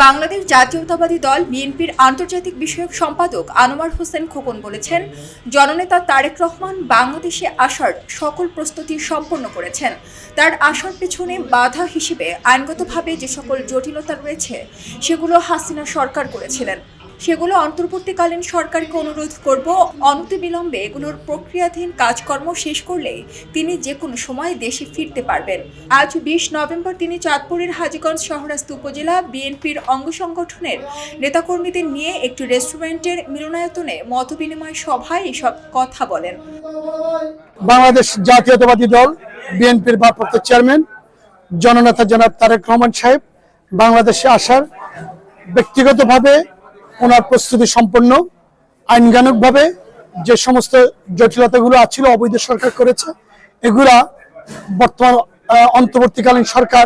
বাংলাদেশ জাতীয়তাবাদী দল বিএনপির আন্তর্জাতিক বিষয়ক সম্পাদক আনোয়ার হোসেন খোকন বলেছেন, জননেতা তারেক রহমান বাংলাদেশে আসার সকল প্রস্তুতি সম্পন্ন করেছেন। তার আসার পেছনে বাধা হিসেবে আইনগতভাবে যে সকল জটিলতা রয়েছে সেগুলো হাসিনা সরকার করেছিলেন। সেগুলো অন্তর্বর্তীকালীন সরকারকে অনুরোধ করব অনতিবিলম্বে এগুলোর প্রক্রিয়াধীন কাজকর্ম শেষ করলেই তিনি যে কোনো সময় দেশে ফিরতে পারবেন। আজ 20 নভেম্বর তিনি চাঁদপুরের হাজীগঞ্জ শাহরাস্তি উপজেলা বিএনপির অঙ্গ সংগঠনের নেতাকর্মীদের নিয়ে একটি রেস্টুরেন্টের মিলনায়তনে মতবিনিময় সভায় এসব কথা বলেন। বাংলাদেশ জাতীয়তাবাদী দল বিএনপির ভারপ্রাপ্ত চেয়ারম্যান জননেতা জনাব তারেক রহমান সাহেব বাংলাদেশে আসার ব্যক্তিগতভাবে ওনার প্রস্তুতি সম্পন্ন। আইনজ্ঞানিকভাবে যে সমস্ত জটিলতাগুলো আছিল অবৈধ সরকার করেছে, এগুলা বর্তমান অন্তর্বর্তীকালীন সরকার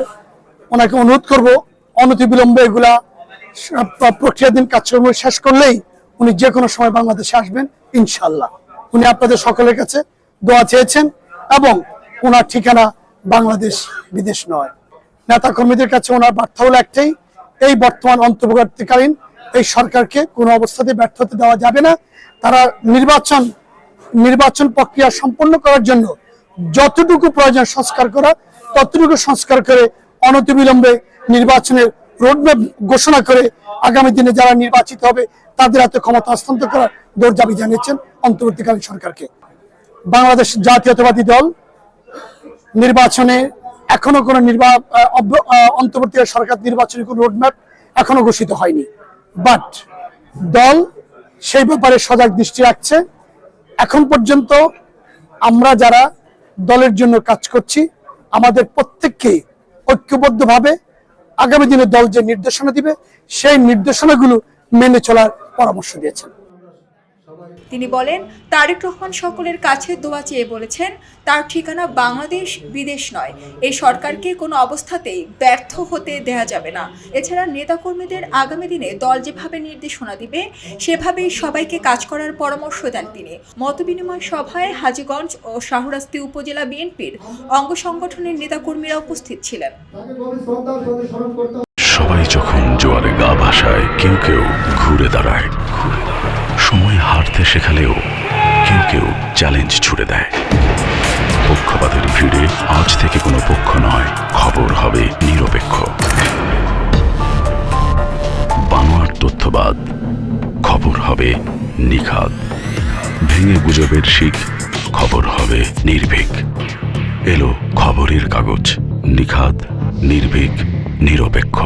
ওনাকে অনুরোধ করব অনতিবিলম্বে এগুলা প্রক্রিয়াধীন কাজকর্ম শেষ করলেই উনি যে কোনো সময় বাংলাদেশে আসবেন ইনশাল্লাহ। উনি আপনাদের সকলের কাছে দোয়া চেয়েছেন এবং ওনার ঠিকানা বাংলাদেশ, বিদেশ নয়। নেতা কর্মীদের কাছে ওনার বার্তা হলো একটাই, এই বর্তমান অন্তর্বর্তীকালীন এই সরকারকে কোনো অবস্থাতে ব্যর্থ হতে দেওয়া যাবে না। তারা নির্বাচন প্রক্রিয়া সম্পন্ন করার জন্য যতটুকু প্রয়োজন সংস্কার করা ততটুকু সংস্কার করে অনতিবিলম্বে নির্বাচনের রোডম্যাপ ঘোষণা করে আগামী দিনে যারা নির্বাচিত হবে তাদের হাতে ক্ষমতা হস্তান্তর করার দৌড় জানিয়েছেন অন্তর্বর্তীকালীন সরকারকে। বাংলাদেশ জাতীয়তাবাদী দল নির্বাচনে এখনো কোনো অন্তর্বর্তীকালীন সরকার নির্বাচনী কোনো রোডম্যাপ এখনো ঘোষিত হয়নি, বাট দল সেই ব্যাপারে সজাগ দৃষ্টি রাখছে। এখন পর্যন্ত আমরা যারা দলের জন্য কাজ করছি আমাদের প্রত্যেককে ঐক্যবদ্ধভাবে আগামী দিনে দল যে নির্দেশনা দিবে সেই নির্দেশনাগুলো মেনে চলার পরামর্শ দিয়েছেন। তিনি বলেন, তারেক রহমান সকলের কাছে দোয়া চেয়ে বলেছেন তার ঠিকানা বাংলাদেশ, বিদেশ নয়। এই সরকারকে কোনো অবস্থাতেই ব্যর্থ হতে দেয়া যাবে না। এছাড়া নেতাকর্মীদের আগামী দিনে দল যেভাবে নির্দেশনা দিবে সেভাবেই সবাইকে কাজ করার পরামর্শ দেন তিনি। মতবিনিময় সভায় হাজীগঞ্জ ও শাহরাস্তি উপজেলা বিএনপির অঙ্গ সংগঠনের নেতাকর্মীরা উপস্থিত ছিলেন। সবাই যখন জোয়ারে গা ভাসায়, কেউ কেউ ঘুরে দাঁড়ায়। সময় হারতে শেখালেও কেউ কেউ চ্যালেঞ্জ ছুড়ে দেয়। পক্ষপাতের ভিড়ে আজ থেকে কোনো পক্ষ নয়, খবর হবে নিরপেক্ষ। বানোয়ার তথ্যবাদ, খবর হবে নিখাদ। ভেঙে গুজবের শিখ, খবর হবে নির্ভীক। এলো খবরের কাগজ, নিখাদ, নির্ভীক, নিরপেক্ষ।